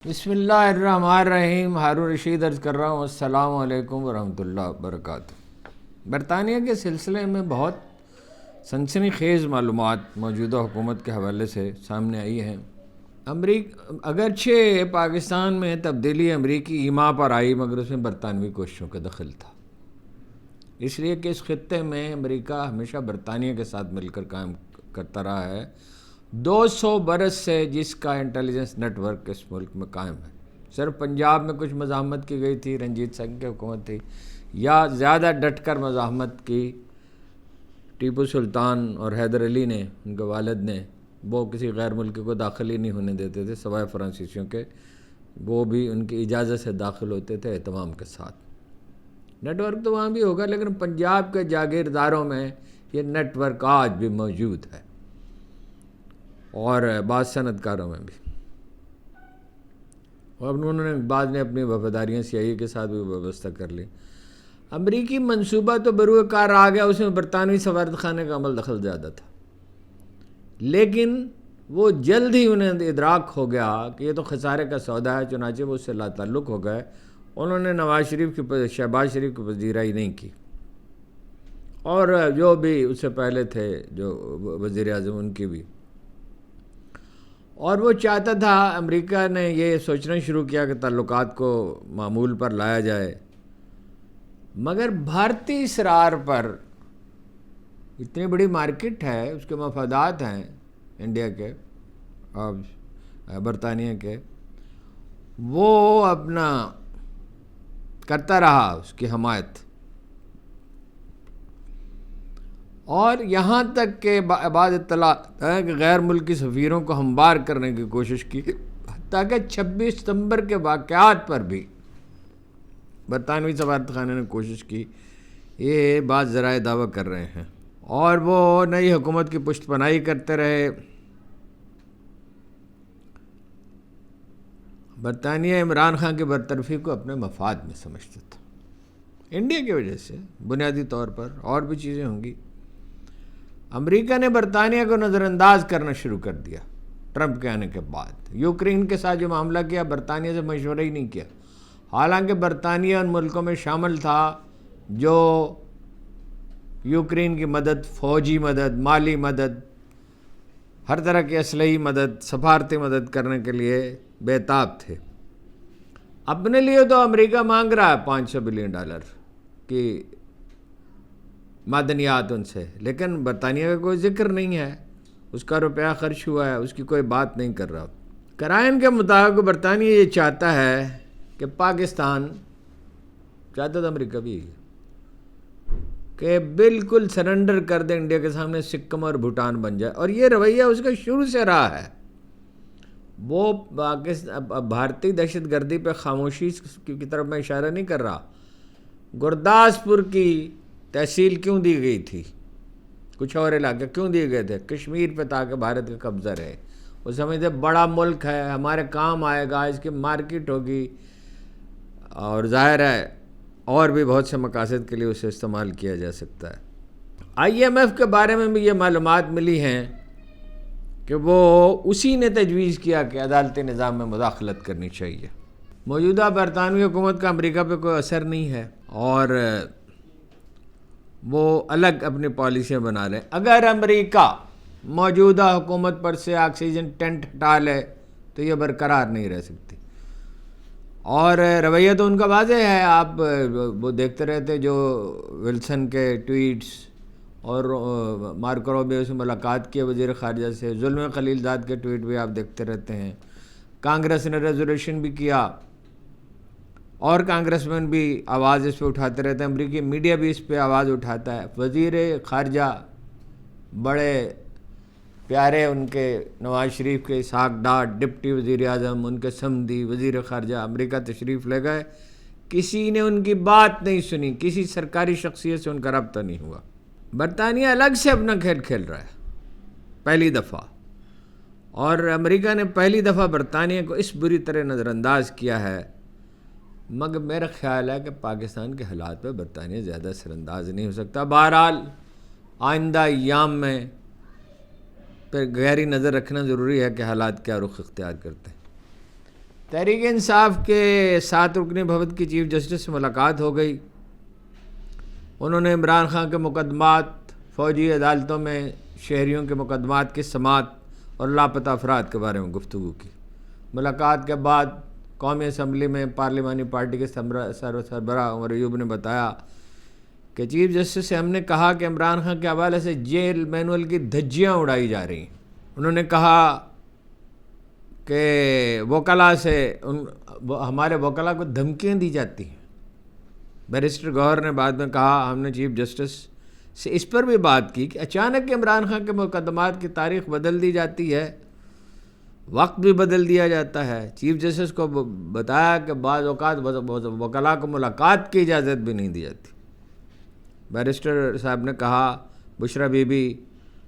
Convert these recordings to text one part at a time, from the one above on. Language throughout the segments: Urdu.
بسم اللہ الرحمن الرحیم۔ ہارون رشید عرض کر رہا ہوں، السلام علیکم ورحمۃ اللہ وبرکاتہ۔ برطانیہ کے سلسلے میں بہت سنسنی خیز معلومات موجودہ حکومت کے حوالے سے سامنے آئی ہیں۔ اگرچہ پاکستان میں تبدیلی امریکی ایما پر آئی، مگر اس میں برطانوی کوششوں کا دخل تھا، اس لیے کہ اس خطے میں امریکہ ہمیشہ برطانیہ کے ساتھ مل کر کام کرتا رہا ہے۔ 200 برس سے جس کا انٹیلیجنس نیٹ ورک اس ملک میں قائم ہے۔ صرف پنجاب میں کچھ مزاحمت کی گئی تھی، رنجیت سنگھ کی حکومت تھی، یا زیادہ ڈٹ کر مزاحمت کی ٹیپو سلطان اور حیدر علی نے، ان کے والد نے۔ وہ کسی غیر ملکی کو داخل ہی نہیں ہونے دیتے تھے سوائے فرانسیسیوں کے، وہ بھی ان کی اجازت سے داخل ہوتے تھے اہتمام کے ساتھ۔ نیٹ ورک تو وہاں بھی ہوگا، لیکن پنجاب کے جاگیرداروں میں یہ نیٹ ورک آج بھی موجود ہے، اور بعض صنعت کاروں میں بھی۔ اور انہوں نے بعد میں اپنی وفاداریاں CIA کے ساتھ بھی وابستہ کر لی۔ امریکی منصوبہ تو بروئے کار آ گیا، اس میں برطانوی سفارت خانے کا عمل دخل زیادہ تھا، لیکن وہ جلد ہی انہیں ادراک ہو گیا کہ یہ تو خسارے کا سودا ہے، چنانچہ وہ اس سے لا تعلق ہو گئے۔ انہوں نے شہباز شریف کی پذیرائی نہیں کی، اور جو بھی اس سے پہلے تھے جو وزیر اعظم، ان کی بھی۔ اور وہ چاہتا تھا، امریکہ نے یہ سوچنا شروع کیا کہ تعلقات کو معمول پر لایا جائے، مگر بھارتی اصرار پر، اتنی بڑی مارکیٹ ہے، اس کے مفادات ہیں انڈیا کے اور برطانیہ کے، وہ اپنا کرتا رہا اس کی حمایت، اور یہاں تک کہ بعض اطلاعات ہیں کہ غیر ملکی سفیروں کو ہموار کرنے کی کوشش کی، تاکہ 26 ستمبر کے واقعات پر بھی برطانوی سفارت خانے نے کوشش کی۔ یہ بعض ذرائع دعویٰ کر رہے ہیں، اور وہ نئی حکومت کی پشت پناہی کرتے رہے۔ برطانیہ عمران خان کی برطرفی کو اپنے مفاد میں سمجھتا تھا، انڈیا کی وجہ سے بنیادی طور پر، اور بھی چیزیں ہوں گی۔ امریکہ نے برطانیہ کو نظر انداز کرنا شروع کر دیا ٹرمپ کے آنے کے بعد۔ یوکرین کے ساتھ جو معاملہ کیا، برطانیہ سے مشورہ ہی نہیں کیا، حالانکہ برطانیہ ان ملکوں میں شامل تھا جو یوکرین کی مدد، فوجی مدد، مالی مدد، ہر طرح کی اسلحی مدد، سفارتی مدد کرنے کے لیے بےتاب تھے۔ اپنے لیے تو امریکہ مانگ رہا ہے $500 بلین کی معدنیات ان سے، لیکن برطانیہ کا کوئی ذکر نہیں ہے، اس کا روپیہ خرچ ہوا ہے، اس کی کوئی بات نہیں کر رہا۔ قرائن کے مطابق برطانیہ یہ چاہتا ہے کہ پاکستان، چاہتا تو امریکہ بھی کہ بالکل سرنڈر کر دے انڈیا کے سامنے، سکم اور بھوٹان بن جائے، اور یہ رویہ اس کا شروع سے رہا ہے۔ وہ بھارتی دہشت گردی پہ خاموشی کی طرف میں اشارہ نہیں کر رہا۔ گرداسپور کی تحصیل کیوں دی گئی تھی، کچھ اور علاقے کیوں دیے گئے تھے کشمیر پہ، تاکہ بھارت کا قبضہ رہے۔ وہ سمجھتے بڑا ملک ہے، ہمارے کام آئے گا، اس کی مارکیٹ ہوگی، اور ظاہر ہے اور بھی بہت سے مقاصد کے لیے اسے استعمال کیا جا سکتا ہے۔ IMF کے بارے میں بھی یہ معلومات ملی ہیں کہ وہ اسی نے تجویز کیا کہ عدالتی نظام میں مداخلت کرنی چاہیے۔ موجودہ برطانوی حکومت کا امریکہ پہ کوئی اثر نہیں ہے، اور وہ الگ اپنی پالیسیاں بنا رہے ہیں۔ اگر امریکہ موجودہ حکومت پر سے آکسیجن ٹینٹ ہٹا لے تو یہ برقرار نہیں رہ سکتی، اور رویہ تو ان کا واضح ہے۔ آپ وہ دیکھتے رہتے جو ولسن کے ٹویٹس، اور مارکو روبیو سے ملاقات کی وزیر خارجہ سے، ظلم خلیل زاد کے ٹویٹ بھی آپ دیکھتے رہتے ہیں۔ کانگریس نے ریزولوشن بھی کیا، اور کانگریس مین بھی آواز اس پہ اٹھاتے رہتے ہیں، امریکی میڈیا بھی اس پہ آواز اٹھاتا ہے۔ وزیر خارجہ بڑے پیارے ان کے نواز شریف کے، اسحاق ڈاٹ ڈپٹی وزیر اعظم، ان کے سمدھی وزیر خارجہ امریکہ تشریف لے گئے، کسی نے ان کی بات نہیں سنی، کسی سرکاری شخصیت سے ان کا رابطہ نہیں ہوا۔ برطانیہ الگ سے اپنا کھیل کھیل رہا ہے پہلی دفعہ، اور امریکہ نے پہلی دفعہ برطانیہ کو اس بری طرح نظر انداز کیا ہے۔ مگر میرا خیال ہے کہ پاکستان کے حالات پہ برطانیہ زیادہ اثر انداز نہیں ہو سکتا۔ بہرحال آئندہ ایام میں پھر گہری نظر رکھنا ضروری ہے کہ حالات کیا رخ اختیار کرتے ہیں۔ تحریک انصاف کے 7 رکنی بھون کی چیف جسٹس سے ملاقات ہو گئی. انہوں نے عمران خان کے مقدمات، فوجی عدالتوں میں شہریوں کے مقدمات کی سماعت اور لاپتہ افراد کے بارے میں گفتگو کی. ملاقات کے بعد قومی اسمبلی میں پارلیمانی پارٹی کے سربراہ عمر ایوب نے بتایا کہ چیف جسٹس سے ہم نے کہا کہ عمران خان کے حوالے سے جیل مینول کی دھجیاں اڑائی جا رہی ہیں. انہوں نے کہا کہ وکلاء سے ہمارے وکلاء کو دھمکیاں دی جاتی ہیں. بیرسٹر گوہر نے بعد میں کہا ہم نے چیف جسٹس سے اس پر بھی بات کی کہ اچانک عمران خان کے مقدمات کی تاریخ بدل دی جاتی ہے، وقت بھی بدل دیا جاتا ہے. چیف جسٹس کو بتایا کہ بعض اوقات وکلاء کو ملاقات کی اجازت بھی نہیں دی جاتی. بیرسٹر صاحب نے کہا بشرا بی بی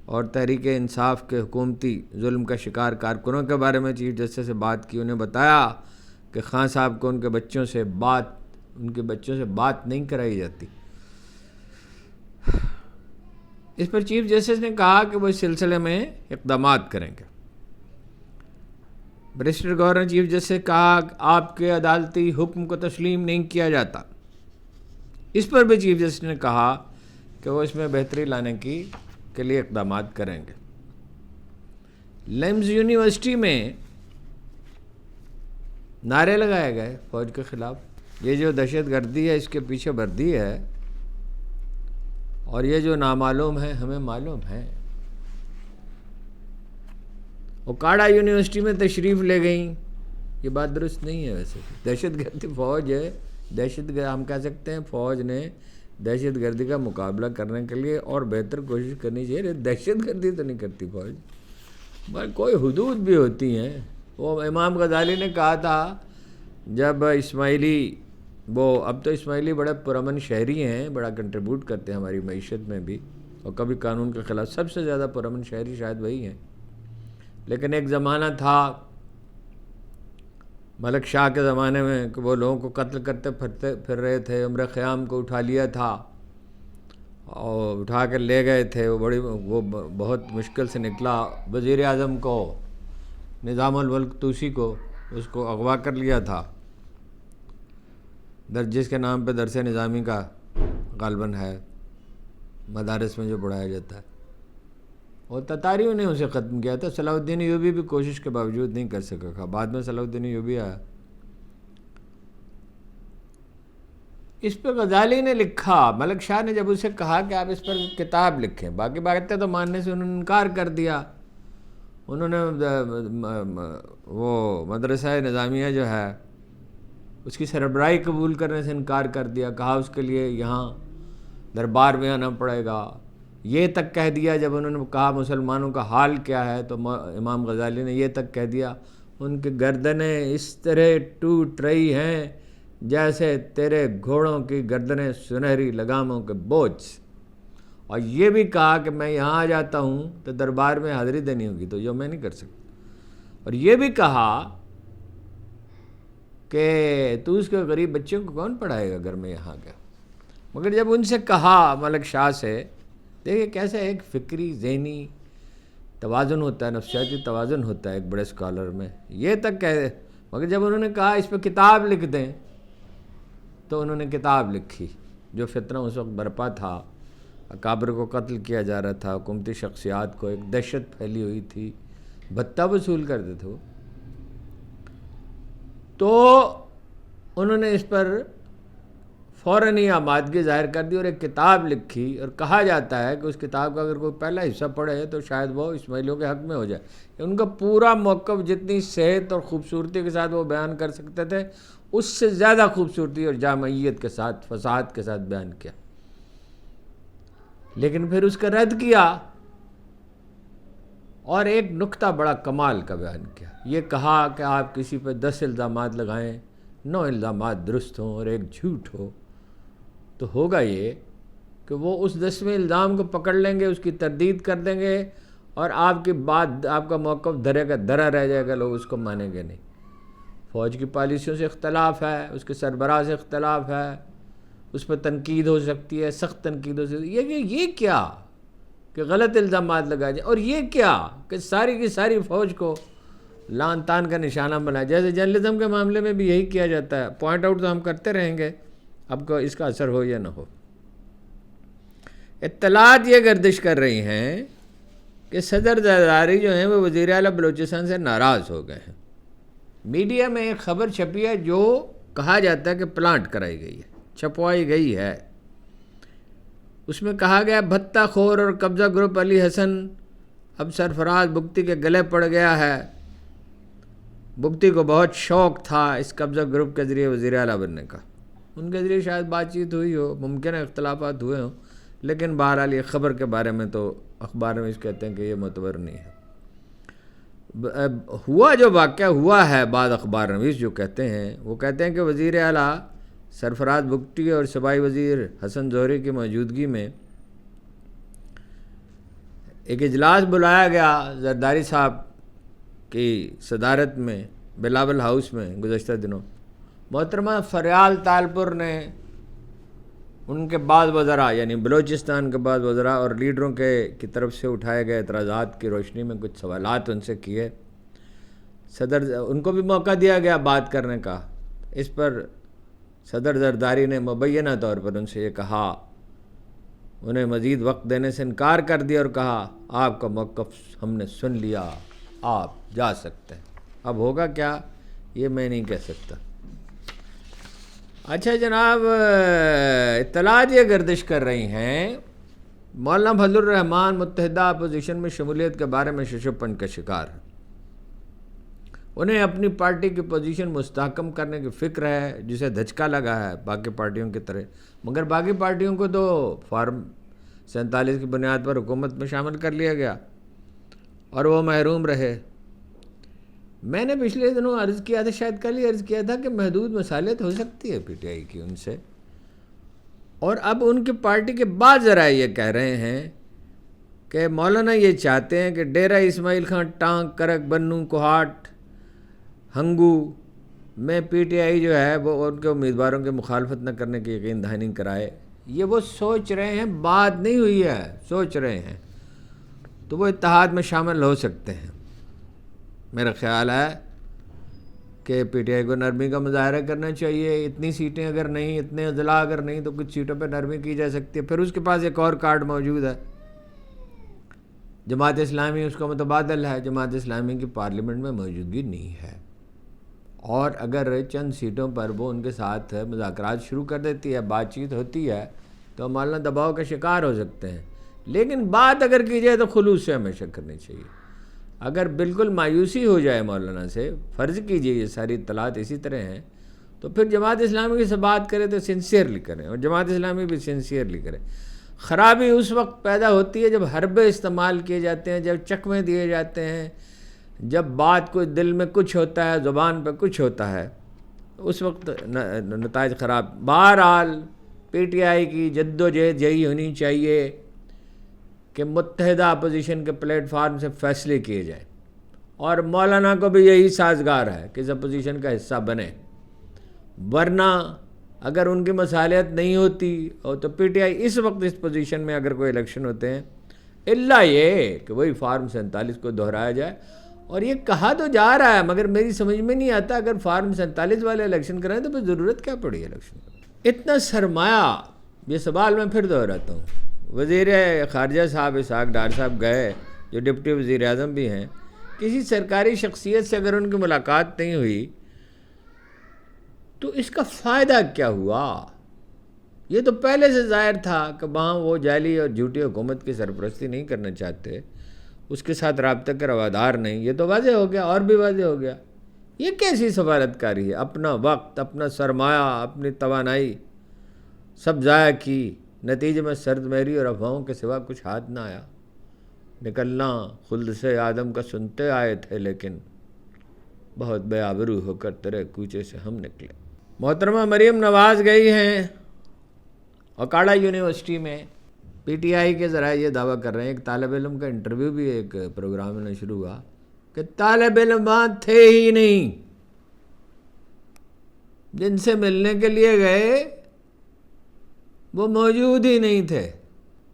اور تحریک انصاف کے حکومتی ظلم کا شکار کارکنوں کے بارے میں چیف جسٹس سے بات کی. انہیں بتایا کہ خان صاحب کو ان کے بچوں سے بات نہیں کرائی جاتی. اس پر چیف جسٹس نے کہا کہ وہ اس سلسلے میں اقدامات کریں گے. بیرسٹر گوہر نے چیف جسٹس سے کہا کہ آپ کے عدالتی حکم کو تسلیم نہیں کیا جاتا. اس پر بھی چیف جسٹس نے کہا کہ وہ اس میں بہتری لانے کے لیے اقدامات کریں گے. لیمز یونیورسٹی میں نعرے لگائے گئے فوج کے خلاف. یہ جو دہشت گردی ہے اس کے پیچھے وردی ہے، اور یہ جو نامعلوم ہے ہمیں معلوم ہے. اوکاڑا یونیورسٹی میں تشریف لے گئیں. یہ بات درست نہیں ہے. ویسے دہشت گردی فوج ہے، ہم کہہ سکتے ہیں فوج نے دہشت گردی کا مقابلہ کرنے کے لیے اور بہتر کوشش کرنی چاہیے. دہشت گردی تو نہیں کرتی فوج، بلکہ کوئی حدود بھی ہوتی ہیں. وہ امام غزالی نے کہا تھا جب اسماعیلی اب تو اسماعیلی بڑے پرامن شہری ہیں، بڑا کنٹریبیوٹ کرتے ہیں ہماری معیشت میں بھی، اور کبھی قانون کے خلاف سب سے زیادہ پرامن شہری شاید وہی ہیں. لیکن ایک زمانہ تھا ملک شاہ کے زمانے میں کہ وہ لوگوں کو قتل کرتے پھر رہے تھے. عمر خیام کو اٹھا لیا تھا اور اٹھا کر لے گئے تھے. وہ بہت مشکل سے نکلا. وزیر اعظم کو، نظام الملک طوسی کو، اس کو اغوا کر لیا تھا، جس کے نام پہ درس نظامی کا غالباً ہے مدارس میں جو پڑھایا جاتا ہے. اور تتاریوں نے اسے ختم کیا تھا. صلاح الدین ایوبی بھی کوشش کے باوجود نہیں کر سکا تھا. بعد میں صلاح الدین ایوبی آیا. اس پہ غزالی نے لکھا، ملک شاہ نے جب اسے کہا کہ آپ اس پر کتاب لکھیں، باقی باتیں تو ماننے سے انہوں نے انکار کر دیا. انہوں نے وہ مدرسہ نظامیہ جو ہے اس کی سربراہی قبول کرنے سے انکار کر دیا. کہا اس کے لیے یہاں دربار میں آنا پڑے گا. یہ تک کہہ دیا جب انہوں نے کہا مسلمانوں کا حال کیا ہے تو امام غزالی نے یہ تک کہہ دیا ان کی گردنیں اس طرح ٹوٹ رہی ہیں جیسے تیرے گھوڑوں کی گردنیں سنہری لگاموں کے بوجھ. اور یہ بھی کہا کہ میں یہاں آ جاتا ہوں تو دربار میں حاضری دینی ہوگی تو جو میں نہیں کر سکتا. اور یہ بھی کہا کہ تو اس کے غریب بچوں کو کون پڑھائے گا اگر میں یہاں گیا. مگر جب ان سے کہا ملک شاہ سے، دیکھیں کیسے ایک فکری ذہنی توازن ہوتا ہے، نفسیاتی توازن ہوتا ہے ایک بڑے اسکالر میں. یہ تک کہہ، مگر جب انہوں نے کہا اس پہ کتاب لکھ دیں تو انہوں نے کتاب لکھی. جو فتنہ اس وقت برپا تھا، اکابر کو قتل کیا جا رہا تھا، حکومتی شخصیات کو ایک دہشت پھیلی ہوئی تھی، بھتہ وصول کرتے تھے وہ. تو انہوں نے اس پر فوراً ہی آمادگی ظاہر کر دی اور ایک کتاب لکھی. اور کہا جاتا ہے کہ اس کتاب کا اگر کوئی پہلا حصہ پڑھے تو شاید وہ اسماعیلیوں کے حق میں ہو جائے. ان کا پورا موقف جتنی صحت اور خوبصورتی کے ساتھ وہ بیان کر سکتے تھے اس سے زیادہ خوبصورتی اور جامعیت کے ساتھ، فصاحت کے ساتھ بیان کیا. لیکن پھر اس کا رد کیا اور ایک نکتہ بڑا کمال کا بیان کیا. یہ کہا کہ آپ کسی پہ 10 الزامات لگائیں، 9 الزامات درست ہوں اور ایک جھوٹ ہو تو ہوگا یہ کہ وہ اس 10ویں الزام کو پکڑ لیں گے، اس کی تردید کر دیں گے اور آپ کی بات، آپ کا موقف درے کا درا رہ جائے گا، لوگ اس کو مانیں گے نہیں. فوج کی پالیسیوں سے اختلاف ہے، اس کے سربراہ سے اختلاف ہے، اس پر تنقید ہو سکتی ہے، سخت تنقید ہو سکتی ہے. یہ کیا کہ غلط الزامات لگائے جائیں، اور یہ کیا کہ ساری کی ساری فوج کو لان تان کا نشانہ بنایا. جیسے جرنلزم کے معاملے میں بھی یہی کیا جاتا ہے. پوائنٹ آؤٹ تو ہم کرتے رہیں گے، اب کو اس کا اثر ہو یا نہ ہو. اطلاعات یہ گردش کر رہی ہیں کہ صدر زرداری جو ہیں وہ وزیر اعلیٰ بلوچستان سے ناراض ہو گئے ہیں. میڈیا میں ایک خبر چھپی ہے جو کہا جاتا ہے کہ پلانٹ کرائی گئی ہے، چھپوائی گئی ہے. اس میں کہا گیا بھتہ خور اور قبضہ گروپ علی حسن اب سرفراز بگٹی کے گلے پڑ گیا ہے. بگٹی کو بہت شوق تھا اس قبضہ گروپ کے ذریعے وزیر اعلیٰ بننے کا. ان کے ذریعے شاید بات چیت ہوئی ہو، ممکن ہے اختلافات ہوئے ہوں، لیکن بہرحال یہ خبر کے بارے میں تو اخبار میں اس کہتے ہیں کہ یہ معتبر نہیں ہے. ہوا جو واقعہ ہوا ہے، بعض اخبار نویس جو کہتے ہیں وہ کہتے ہیں کہ وزیر اعلیٰ سرفراز بگٹی اور صوبائی وزیر حسن زوہری کی موجودگی میں ایک اجلاس بلایا گیا زرداری صاحب کی صدارت میں بلاول ہاؤس میں گزشتہ دنوں. محترمہ فریال تالپور نے ان کے بعض وزراء یعنی بلوچستان کے بعض وزراء اور لیڈروں کی طرف سے اٹھائے گئے اعتراضات کی روشنی میں کچھ سوالات ان سے کیے. ان کو بھی موقع دیا گیا بات کرنے کا. اس پر صدر زرداری نے مبینہ طور پر ان سے یہ کہا، انہیں مزید وقت دینے سے انکار کر دیا اور کہا آپ کا موقف ہم نے سن لیا، آپ جا سکتے ہیں. اب ہوگا کیا یہ میں نہیں کہہ سکتا. اچھا جناب، اطلاعات یہ گردش کر رہی ہیں مولانا فضل الرحمان متحدہ اپوزیشن میں شمولیت کے بارے میں ششوپن کا شکار ہے. انہیں اپنی پارٹی کی پوزیشن مستحکم کرنے کی فکر ہے جسے دھچکا لگا ہے باقی پارٹیوں کی طرح، مگر باقی پارٹیوں کو تو فارم 47 کی بنیاد پر حکومت میں شامل کر لیا گیا اور وہ محروم رہے. میں نے پچھلے دنوں عرض کیا تھا، شاید کل ہی عرض کیا تھا کہ محدود مصالحت ہو سکتی ہے پی ٹی آئی کی ان سے، اور اب ان کی پارٹی کے بعض ذرائع یہ کہہ رہے ہیں کہ مولانا یہ چاہتے ہیں کہ ڈیرہ اسماعیل خان ٹانک کرک بنو کوہاٹ ہنگو میں پی ٹی آئی جو ہے وہ ان کے امیدواروں کی مخالفت نہ کرنے کی یقین دہانی کرائے. یہ وہ سوچ رہے ہیں، بات نہیں ہوئی ہے، سوچ رہے ہیں، تو وہ اتحاد میں شامل ہو سکتے ہیں. میرا خیال ہے کہ پی ٹی آئی کو نرمی کا مظاہرہ کرنا چاہیے. اتنی سیٹیں اگر نہیں، اتنے اضلاع اگر نہیں، تو کچھ سیٹوں پہ نرمی کی جا سکتی ہے. پھر اس کے پاس ایک اور کارڈ موجود ہے، جماعت اسلامی اس کا متبادل ہے. جماعت اسلامی کی پارلیمنٹ میں موجودگی نہیں ہے، اور اگر چند سیٹوں پر وہ ان کے ساتھ مذاکرات شروع کر دیتی ہے، بات چیت ہوتی ہے، تو مولانا دباؤ کا شکار ہو سکتے ہیں. لیکن بات اگر کی جائے تو خلوص سے ہمیشہ کرنی چاہیے. اگر بالکل مایوسی ہو جائے مولانا سے، فرض کیجئے یہ ساری اطلاعات اسی طرح ہیں، تو پھر جماعت اسلامی سے بات کرے تو سنسیئرلی کریں، اور جماعت اسلامی بھی سنسیئرلی کرے. خرابی اس وقت پیدا ہوتی ہے جب حربے استعمال کیے جاتے ہیں، جب چکمے دیے جاتے ہیں، جب بات کو دل میں کچھ ہوتا ہے، زبان پہ کچھ ہوتا ہے، اس وقت نتائج خراب. بہرحال پی ٹی آئی کی جد و جہد یہی ہونی چاہیے کہ متحدہ اپوزیشن کے پلیٹ فارم سے فیصلے کیے جائیں، اور مولانا کو بھی یہی سازگار ہے کہ اس اپوزیشن کا حصہ بنے. ورنہ اگر ان کی مصالحت نہیں ہوتی اور تو پی ٹی آئی اس وقت اس پوزیشن میں اگر کوئی الیکشن ہوتے ہیں، الا یہ کہ وہی فارم 47 کو دہرایا جائے. اور یہ کہا تو جا رہا ہے، مگر میری سمجھ میں نہیں آتا اگر فارم 47 والے الیکشن کریں تو پھر ضرورت کیا پڑی الیکشن کرنے. اتنا سرمایہ، یہ سوال میں پھر دہراتا ہوں. وزیر خارجہ صاحب اسحاق ڈار صاحب گئے، جو ڈپٹی وزیر اعظم بھی ہیں، کسی سرکاری شخصیت سے اگر ان کی ملاقات نہیں ہوئی تو اس کا فائدہ کیا ہوا؟ یہ تو پہلے سے ظاہر تھا کہ وہاں وہ جعلی اور جھوٹی حکومت کی سرپرستی نہیں کرنا چاہتے، اس کے ساتھ رابطہ کے روادار نہیں. یہ تو واضح ہو گیا، اور بھی واضح ہو گیا. یہ کیسی سفارتکاری ہے؟ اپنا وقت، اپنا سرمایہ، اپنی توانائی سب ضائع کی، نتیجے میں سرد مہری اور افواہوں کے سوا کچھ ہاتھ نہ آیا. نکلنا خلد سے آدم کا سنتے آئے تھے، لیکن بہت بے آبرو ہو کر تیرے کوچے سے ہم نکلے. محترمہ مریم نواز گئی ہیں اوکاڑا یونیورسٹی میں. پی ٹی آئی کے ذرائع یہ دعویٰ کر رہے ہیں، ایک طالب علم کا انٹرویو بھی ایک پروگرام میں شروع ہوا کہ طالب علم وہاں تھے ہی نہیں، جن سے ملنے کے لیے گئے وہ موجود ہی نہیں تھے،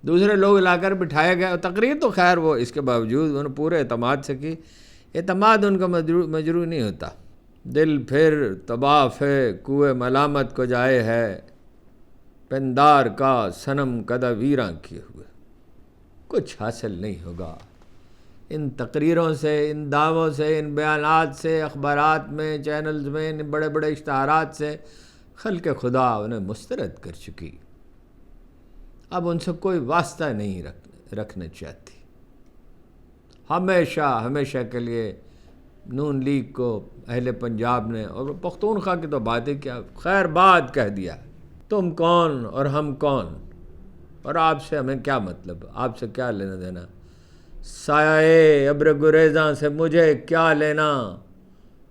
دوسرے لوگ لا کر بٹھائے گئے. تقریر تو خیر وہ اس کے باوجود انہوں نے پورے اعتماد سے کی. اعتماد ان کا مجروح نہیں ہوتا. دل پھر طواف کوئے ملامت کو جائے ہے، پندار کا صنم کدہ ویراں کیے ہوئے. کچھ حاصل نہیں ہوگا ان تقریروں سے، ان دعووں سے، ان بیانات سے، اخبارات میں، چینلز میں، ان بڑے بڑے اشتہارات سے. خلق خدا انہیں مسترد کر چکی، اب ان سے کوئی واسطہ نہیں رکھنا چاہتی. ہمیشہ کے لیے نون لیگ کو اہل پنجاب نے، اور پختونخوا کی تو باتیں کیا، خیر بات کہہ دیا. تم کون اور ہم کون، اور آپ سے ہمیں کیا مطلب، آپ سے کیا لینا دینا. سایہ ابر گریزاں سے مجھے کیا لینا،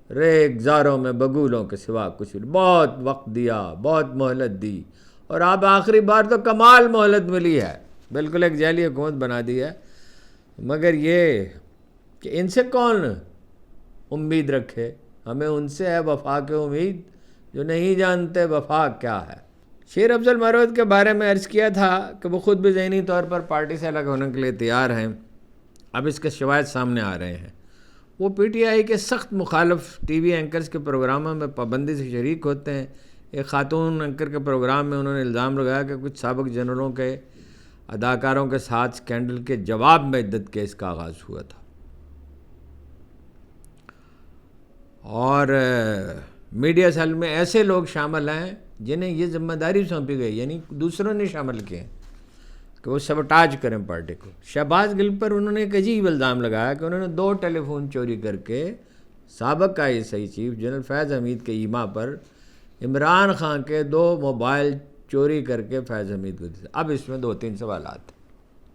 ریگ زاروں میں بگولوں کے سوا کچھ نہیں. بہت وقت دیا، بہت مہلت دی، اور آپ آخری بار تو کمال مہلت ملی ہے، بالکل ایک جعلی حکومت بنا دی ہے. مگر یہ کہ ان سے کون امید رکھے، ہمیں ان سے ہے وفا کی امید جو نہیں جانتے وفا کیا ہے. شیر افضل مروت کے بارے میں عرض کیا تھا کہ وہ خود بھی ذہنی طور پر پارٹی سے الگ ہونے کے لیے تیار ہیں. اب اس کے شواہد سامنے آ رہے ہیں. وہ پی ٹی آئی کے سخت مخالف ٹی وی اینکرز کے پروگراموں میں پابندی سے شریک ہوتے ہیں. ایک خاتون اینکر کے پروگرام میں انہوں نے الزام لگایا کہ کچھ سابق جنرلوں کے اداکاروں کے ساتھ سکینڈل کے جواب میں عدت کیس کا آغاز ہوا تھا. اور میڈیا سیل میں ایسے لوگ شامل ہیں جنہیں یہ ذمہ داری سونپی گئی، یعنی دوسروں نے شامل کیے کہ وہ سبٹاج کریں پارٹی کو. شہباز گل پر انہوں نے ایک عجیب الزام لگایا کہ انہوں نے 2 ٹیلی فون چوری کر کے سابق ISI چیف جنرل فیض حمید کے ایما پر عمران خان کے 2 موبائل چوری کر کے فیض حمید کو دیے. اب اس میں 2-3 سوالات.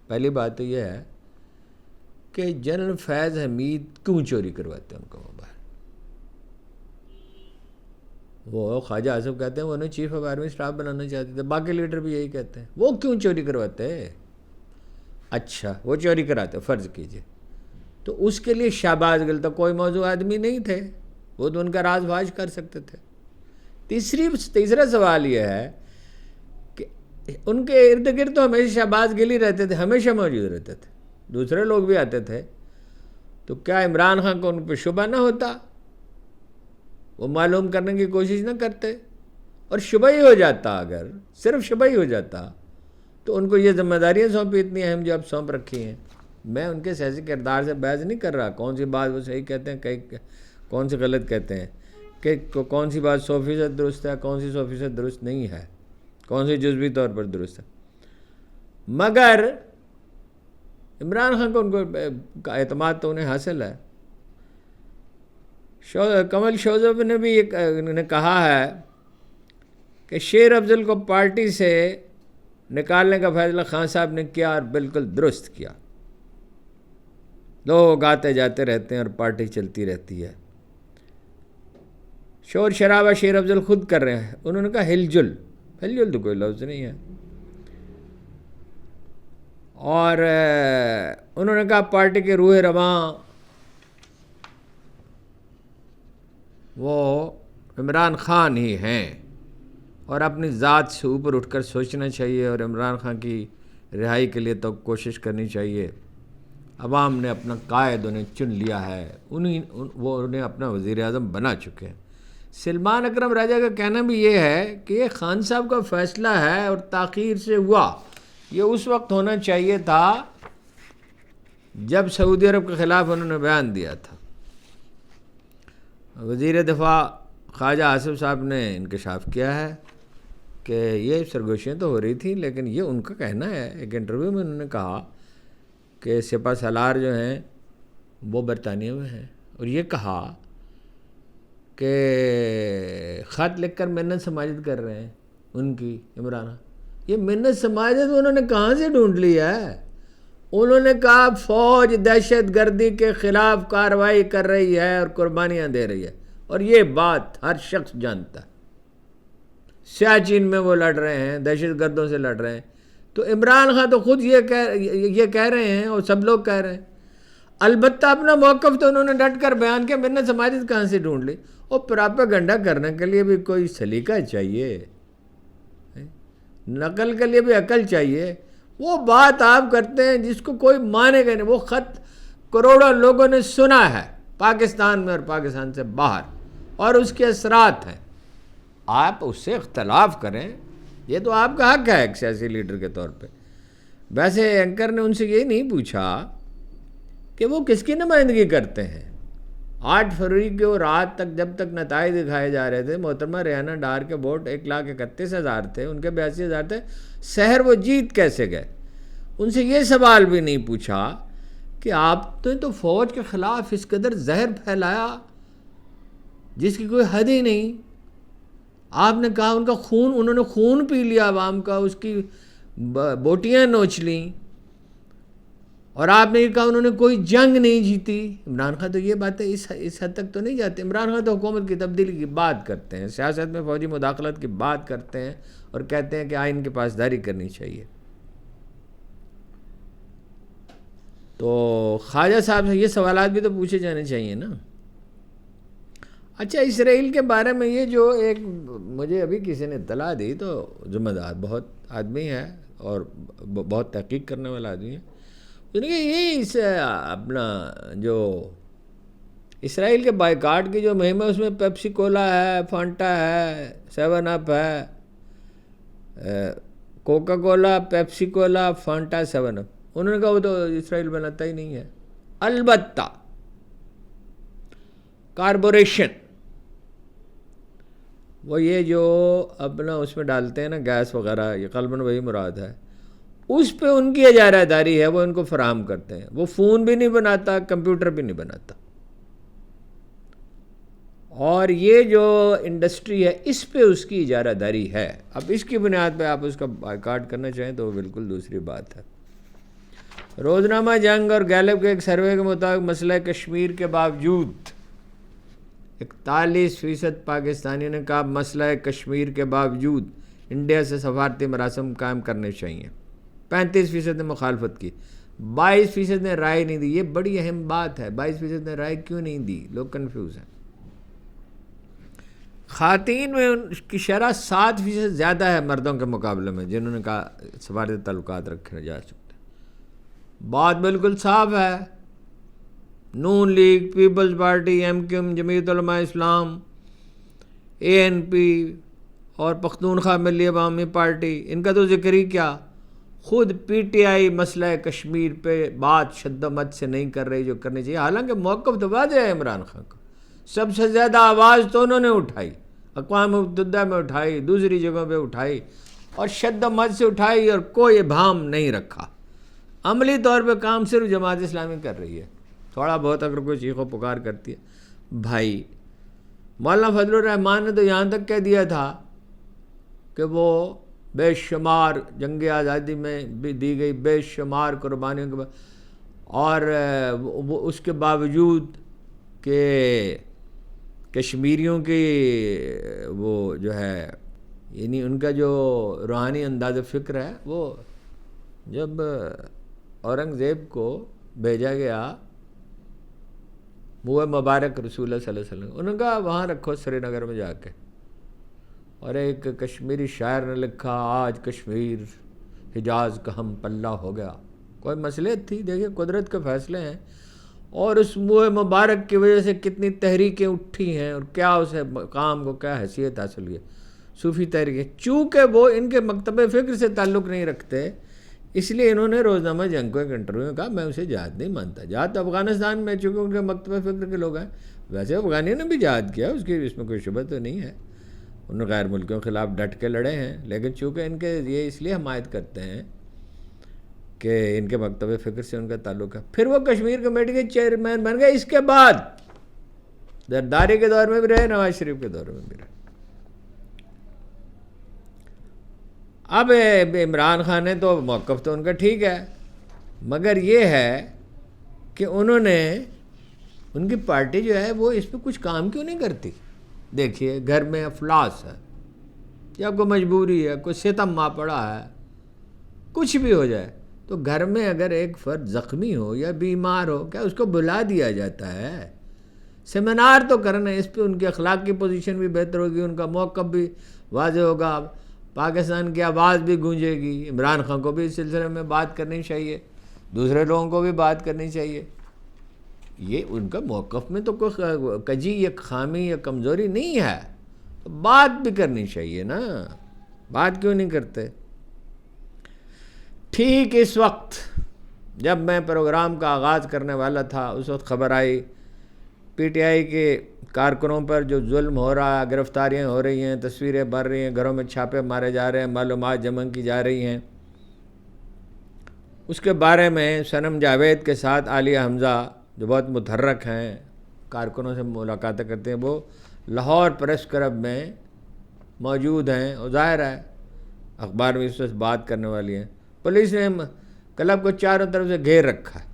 پہلی بات تو یہ ہے کہ جنرل فیض حمید کیوں چوری کرواتے ہیں ان کا موبائل؟ وہ خواجہ آصف کہتے ہیں وہ انہیں چیف آف آرمی اسٹاف بنانا چاہتے تھے، باقی لیڈر بھی یہی کہتے ہیں. وہ کیوں چوری کرواتے؟ اچھا وہ چوری کراتے، فرض کیجئے تو اس کے لیے شہباز گل تو کوئی موضوع آدمی نہیں تھے، وہ تو ان کا راز فاش کر سکتے تھے. تیسرا سوال یہ ہے کہ ان کے ارد گرد تو ہمیشہ شہباز گل ہی رہتے تھے، ہمیشہ موجود رہتے تھے، دوسرے لوگ بھی آتے تھے. تو کیا عمران خان کو ان پہ شبہ نہ ہوتا؟ وہ معلوم کرنے کی کوشش نہ کرتے؟ اور شبہ ہی ہو جاتا، اگر صرف شبہ ہی ہو جاتا تو ان کو یہ ذمہ داریاں سونپی اتنی اہم جو اب سونپ رکھی ہیں. میں ان کے سیاسی کردار سے بحث نہیں کر رہا، کون سی بات وہ صحیح کہتے ہیں، کون سی غلط کہتے ہیں، کہ کون سی بات 100% درست ہے، کون سی 100% درست نہیں ہے، کون سی جزوی طور پر درست ہے. مگر عمران خان کو ان کو اعتماد تو انہیں حاصل ہے. کمل شوذب نے بھی نے کہا ہے کہ شیر افضل کو پارٹی سے نکالنے کا فیصلہ خان صاحب نے کیا اور بالکل درست کیا. لوگ آتے جاتے رہتے ہیں اور پارٹی چلتی رہتی ہے. شور شرابہ شیر افضل خود کر رہے ہیں. انہوں نے کہا ہل جل تو کوئی لفظ نہیں ہے. اور انہوں نے کہا پارٹی کے روح رواں وہ عمران خان ہی ہیں اور اپنی ذات سے اوپر اٹھ کر سوچنا چاہیے اور عمران خان کی رہائی کے لیے تو کوشش کرنی چاہیے. عوام نے اپنا قائد انہیں چن لیا ہے، وہ انہیں اپنا وزیر اعظم بنا چکے ہیں. سلمان اکرم راجہ کا کہنا بھی یہ ہے کہ یہ خان صاحب کا فیصلہ ہے اور تاخیر سے ہوا. یہ اس وقت ہونا چاہیے تھا جب سعودی عرب کے خلاف انہوں نے بیان دیا تھا. وزیر دفاع خواجہ آصف صاحب نے انکشاف کیا ہے کہ یہ سرگوشیاں تو ہو رہی تھیں، لیکن یہ ان کا کہنا ہے. ایک انٹرویو میں انہوں نے کہا کہ سپہ سالار جو ہیں وہ برطانیہ میں ہیں، اور یہ کہا کہ خط لکھ کر منت سماجت کر رہے ہیں ان کی عمران. یہ منت سماجت انہوں نے کہاں سے ڈھونڈ لی ہے؟ انہوں نے کہا فوج دہشت گردی کے خلاف کارروائی کر رہی ہے اور قربانیاں دے رہی ہے، اور یہ بات ہر شخص جانتا ہے. سیاچین میں وہ لڑ رہے ہیں، دہشت گردوں سے لڑ رہے ہیں. تو عمران خان تو خود یہ کہہ رہے ہیں اور سب لوگ کہہ رہے ہیں. البتہ اپنا موقف تو انہوں نے ڈٹ کر بیان کیا. منت سماجت کہاں سے ڈھونڈ لی؟ اور پراپیگنڈا کرنے کے لیے بھی کوئی سلیقہ چاہیے، نقل کے لیے بھی عقل چاہیے. وہ بات آپ کرتے ہیں جس کو کوئی مانے گا نہیں. وہ خط کروڑوں لوگوں نے سنا ہے، پاکستان میں اور پاکستان سے باہر، اور اس کے اثرات ہیں. آپ اس سے اختلاف کریں، یہ تو آپ کا حق ہے ایک سیاسی لیڈر کے طور پہ. ویسے اینکر نے ان سے یہ نہیں پوچھا کہ وہ کس کی نمائندگی کرتے ہیں. 8 فروری کو رات تک جب تک نتائج دکھائے جا رہے تھے، محترمہ ریحانہ ڈار کے ووٹ 1,31,000 تھے، ان کے 82,000 تھے، سحر وہ جیت کیسے گئے؟ ان سے یہ سوال بھی نہیں پوچھا کہ آپ نے تو فوج کے خلاف اس قدر زہر پھیلایا جس کی کوئی حد ہی نہیں. آپ نے کہا ان کا خون، انہوں نے خون پی لیا عوام کا، اس کی بوٹیاں نوچ لیں، اور آپ نے یہ کہا انہوں نے کوئی جنگ نہیں جیتی. عمران خان تو یہ باتیں اس حد تک تو نہیں جاتے. عمران خان تو حکومت کی تبدیلی کی بات کرتے ہیں، سیاست میں فوجی مداخلت کی بات کرتے ہیں، اور کہتے ہیں کہ آئین کی پاسداری کرنی چاہیے. تو خواجہ صاحب سے یہ سوالات بھی تو پوچھے جانے چاہیے نا. اچھا، اسرائیل کے بارے میں یہ جو ایک مجھے ابھی کسی نے اطلاع دی، تو ذمہ دار بہت آدمی ہے اور بہت تحقیق کرنے والا آدمی ہے. یہ اپنا جو اسرائیل کے بائیکاٹ کی جو مہم ہے، اس میں پیپسی کولا ہے، فانٹا ہے، 7 اپ ہے، کوکا کولا، پیپسی کولا، فانٹا، 7 اپ. انہوں نے کہا وہ تو اسرائیل بناتا ہی نہیں ہے. البتہ کاربوریشن وہ یہ جو اپنا اس میں ڈالتے ہیں نا گیس وغیرہ، یہ غالباً وہی مراد ہے، اس پہ ان کی اجارہ داری ہے، وہ ان کو فراہم کرتے ہیں. وہ فون بھی نہیں بناتا، کمپیوٹر بھی نہیں بناتا. اور یہ جو انڈسٹری ہے اس پہ اس کی اجارہ داری ہے. اب اس کی بنیاد پہ آپ اس کا بائیکاٹ کرنا چاہیں تو وہ بالکل دوسری بات ہے. روزنامہ جنگ اور گیلپ کے ایک سروے کے مطابق مسئلہ کشمیر کے باوجود 41% پاکستانیوں نے کہا مسئلہ کشمیر کے باوجود انڈیا سے سفارتی مراسم قائم کرنے چاہیے. 35% نے مخالفت کی. 22% نے رائے نہیں دی. یہ بڑی اہم بات ہے. 22% نے رائے کیوں نہیں دی؟ لوگ کنفیوز ہیں. خواتین میں ان کی شرح 7% زیادہ ہے مردوں کے مقابلے میں، جنہوں نے کہا سفارتی تعلقات رکھے جا سکتے. بات بالکل صاف ہے. نون لیگ، پیپلز پارٹی، MQM، جمعیت علماء اسلام، ANP اور پختونخوا ملی عوامی پارٹی، ان کا تو ذکر ہی کیا. خود PTI مسئلہ کشمیر پہ بات شد و مد سے نہیں کر رہی جو کرنی چاہیے. حالانکہ موقف تو واضح ہے عمران خان کا. سب سے زیادہ آواز تو انہوں نے اٹھائی، اقوام متحدہ میں اٹھائی، دوسری جگہوں پہ اٹھائی، اور شد و مد سے اٹھائی، اور کوئی ابہام نہیں رکھا. عملی طور پہ کام صرف جماعت اسلامی کر رہی ہے. تھوڑا بہت اگر کوئی چیخ و پکار کرتی ہے. بھائی مولانا فضل الرحمان نے تو یہاں تک کہہ دیا تھا کہ وہ بے شمار جنگ آزادی میں بھی دی گئی بے شمار قربانیوں کے اور اس کے باوجود کہ کشمیریوں کی وہ جو ہے، یعنی ان کا جو روحانی انداز فکر ہے، وہ جب اورنگزیب کو بھیجا گیا منہ مبارک رسول اللہ صلی اللہ علیہ وسلم، انہوں نے کہا وہاں رکھو سری نگر میں جا کے. اور ایک کشمیری شاعر نے لکھا آج کشمیر حجاز کا ہم پلہ ہو گیا. کوئی مصلحت تھی؟ دیکھیے قدرت کے فیصلے ہیں، اور اس منہ مبارک کی وجہ سے کتنی تحریکیں اٹھی ہیں، اور کیا اسے مقام کو کیا حیثیت حاصل ہوئی. صوفی تحریکیں، چونکہ وہ ان کے مکتب فکر سے تعلق نہیں رکھتے، اس لیے انہوں نے روزنامہ جنگ کو ایک انٹرویو میں کہا میں اسے جہاد نہیں مانتا. جہاد تو افغانستان میں چونکہ ان کے مکتب فکر کے لوگ ہیں. ویسے افغانیوں نے بھی جہاد کیا، اس میں کوئی شبہ تو نہیں ہے، انہوں نے غیر ملکیوں کے خلاف ڈٹ کے لڑے ہیں. لیکن چونکہ ان کے یہ اس لیے حمایت کرتے ہیں کہ ان کے مکتب فکر سے ان کا تعلق ہے. پھر وہ کشمیر کمیٹی کے چیئرمین بن گئے. اس کے بعد زرداری کے دور میں بھی رہے، نواز شریف کے دور میں بھی رہے. اب عمران خان نے تو موقف تو ان کا ٹھیک ہے، مگر یہ ہے کہ انہوں نے، ان کی پارٹی جو ہے وہ اس پہ کچھ کام کیوں نہیں کرتی. دیکھیے گھر میں افلاس ہے، یا کوئی مجبوری ہے، کوئی ستم آ پڑا ہے، کچھ بھی ہو جائے، تو گھر میں اگر ایک فرد زخمی ہو یا بیمار ہو، کیا اس کو بلا دیا جاتا ہے؟ سیمینار تو کرنا ہے. اس پہ ان کی اخلاق کی پوزیشن بھی بہتر ہوگی، ان کا موقف بھی واضح ہوگا، پاکستان کی آواز بھی گونجے گی. عمران خان کو بھی اس سلسلے میں بات کرنی چاہیے، دوسرے لوگوں کو بھی بات کرنی چاہیے. یہ ان کا موقف میں تو کوئی کجی یا خامی یا کمزوری نہیں ہے، بات بھی کرنی چاہیے نا، بات کیوں نہیں کرتے؟ ٹھیک اس وقت جب میں پروگرام کا آغاز کرنے والا تھا، اس وقت خبر آئی پی ٹی آئی کے کارکنوں پر جو ظلم ہو رہا ہے، گرفتاریاں ہو رہی ہیں، تصویریں بڑھ رہی ہیں، گھروں میں چھاپے مارے جا رہے ہیں، معلومات جمع کی جا رہی ہیں، اس کے بارے میں صنم جاوید کے ساتھ عالیہ حمزہ جو بہت متحرک ہیں، کارکنوں سے ملاقاتیں کرتے ہیں، وہ لاہور پریس کلب میں موجود ہیں، اور ظاہر ہے اخبار میں اس وقت بات کرنے والی ہیں۔ پولیس نے کلب کو چاروں طرف سے گھیر رکھا ہے۔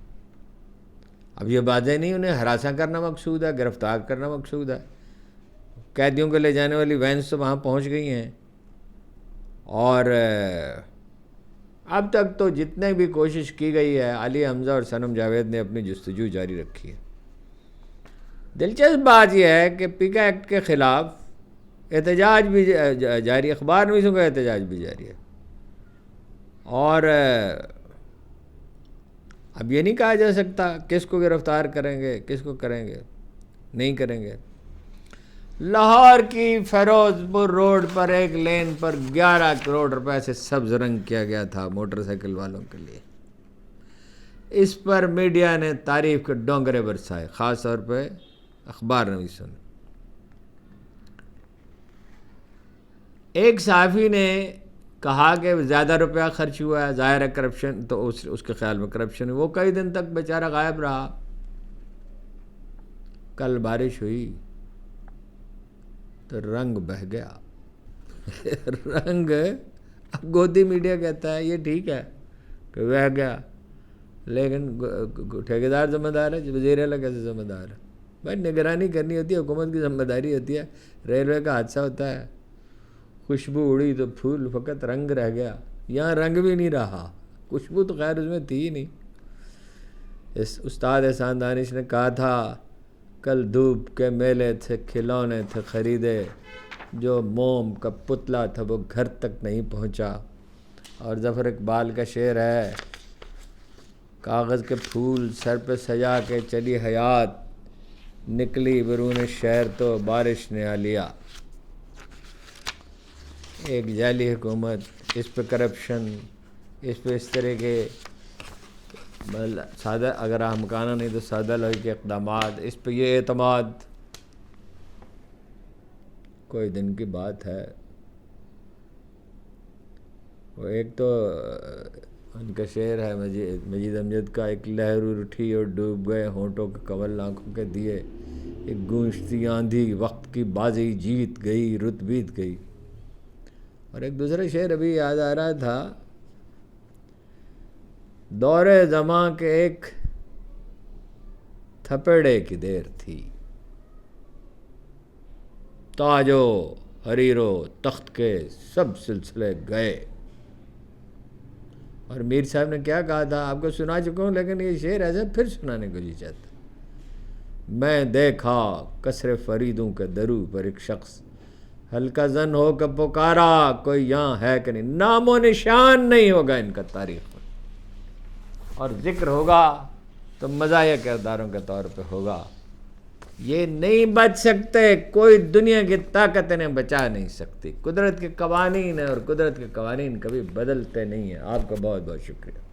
اب یہ باتیں نہیں، انہیں ہراساں کرنا مقصود ہے، گرفتار کرنا مقصود ہے۔ قیدیوں کو لے جانے والی وینس تو وہاں پہنچ گئی ہیں، اور اب تک تو جتنے بھی کوشش کی گئی ہے، عالیہ حمزہ اور صنم جاوید نے اپنی جستجو جاری رکھی ہے۔ دلچسپ بات یہ ہے کہ پیکا ایکٹ کے خلاف احتجاج بھی جاری، اخبار نویسوں کا احتجاج بھی جاری ہے، اور اب یہ نہیں کہا جا سکتا کس کو گرفتار کریں گے، کس کو کریں گے، نہیں کریں گے۔ لاہور کی فیروز پور روڈ پر ایک لین پر 11 کروڑ روپے سے سبز رنگ کیا گیا تھا موٹر سائیکل والوں کے لیے۔ اس پر میڈیا نے تعریف کے ڈونگرے برسائے، خاص طور پہ اخبار نویسوں نے۔ ایک صحافی نے کہا کہ زیادہ روپیہ خرچ ہوا ہے، ظاہر ہے کرپشن، تو اس کے خیال میں کرپشن، وہ کئی دن تک بیچارہ غائب رہا۔ کل بارش ہوئی تو رنگ بہہ گیا۔ رنگ اب گودی میڈیا کہتا ہے یہ ٹھیک ہے کہ بہہ گیا، لیکن ٹھیکیدار ذمہ دار ہے، وزیر اعلیٰ کیسے ذمہ دار ہے؟ بھائی نگرانی کرنی ہوتی ہے، حکومت کی ذمہ داری ہوتی ہے۔ ریلوے کا حادثہ ہوتا ہے، خوشبو اڑی تو پھول فقط رنگ رہ گیا، یہاں رنگ بھی نہیں رہا، خوشبو تو خیر اس میں تھی ہی نہیں۔ استاد احسان دانش نے کہا تھا کل دھوپ کے میلے تھے، کھلونے تھے خریدے، جو موم کا پتلا تھا وہ گھر تک نہیں پہنچا۔ اور ظفر اقبال کا شعر ہے، کاغذ کے پھول سر پہ سجا کے چلی حیات، نکلی برون شہر تو بارش نے آ لیا۔ ایک جعلی حکومت، اس پہ کرپشن، اس پہ اس طرح کے سادہ، اگر احمقانہ نہیں تو سادہ لوہی کے اقدامات، اس پہ یہ اعتماد، کوئی دن کی بات ہے۔ وہ ایک تو ان کا شعر ہے مجید امجد کا، ایک لہر اٹھی اور ڈوب گئے ہونٹوں کے کنول آنکھوں کے دیے، ایک گونجتی آندھی وقت کی بازی جیت گئی، رت بیت گئی۔ اور ایک دوسرا شعر ابھی یاد آ رہا تھا، دور زماں کے ایک تھپڑے کی دیر تھی، تاجو حریرو تخت کے سب سلسلے گئے۔ اور میر صاحب نے کیا کہا تھا، آپ کو سنا چکا ہوں، لیکن یہ شعر ایسا پھر سنانے کو جی چاہتا۔ میں دیکھا کثر فریدوں کے درو پر ایک شخص، ہلکا زن ہو کہ پکارا کوئی یہاں ہے کہ نہیں، نام و نشان نہیں ہوگا ان کا تاریخ میں، اور ذکر ہوگا تو مزاحیہ کرداروں کے طور پہ ہوگا۔ یہ نہیں بچ سکتے، کوئی دنیا کی طاقت انہیں بچا نہیں سکتی۔ قدرت کے قوانین ہیں، اور قدرت کے قوانین کبھی بدلتے نہیں ہیں۔ آپ کا بہت بہت شکریہ۔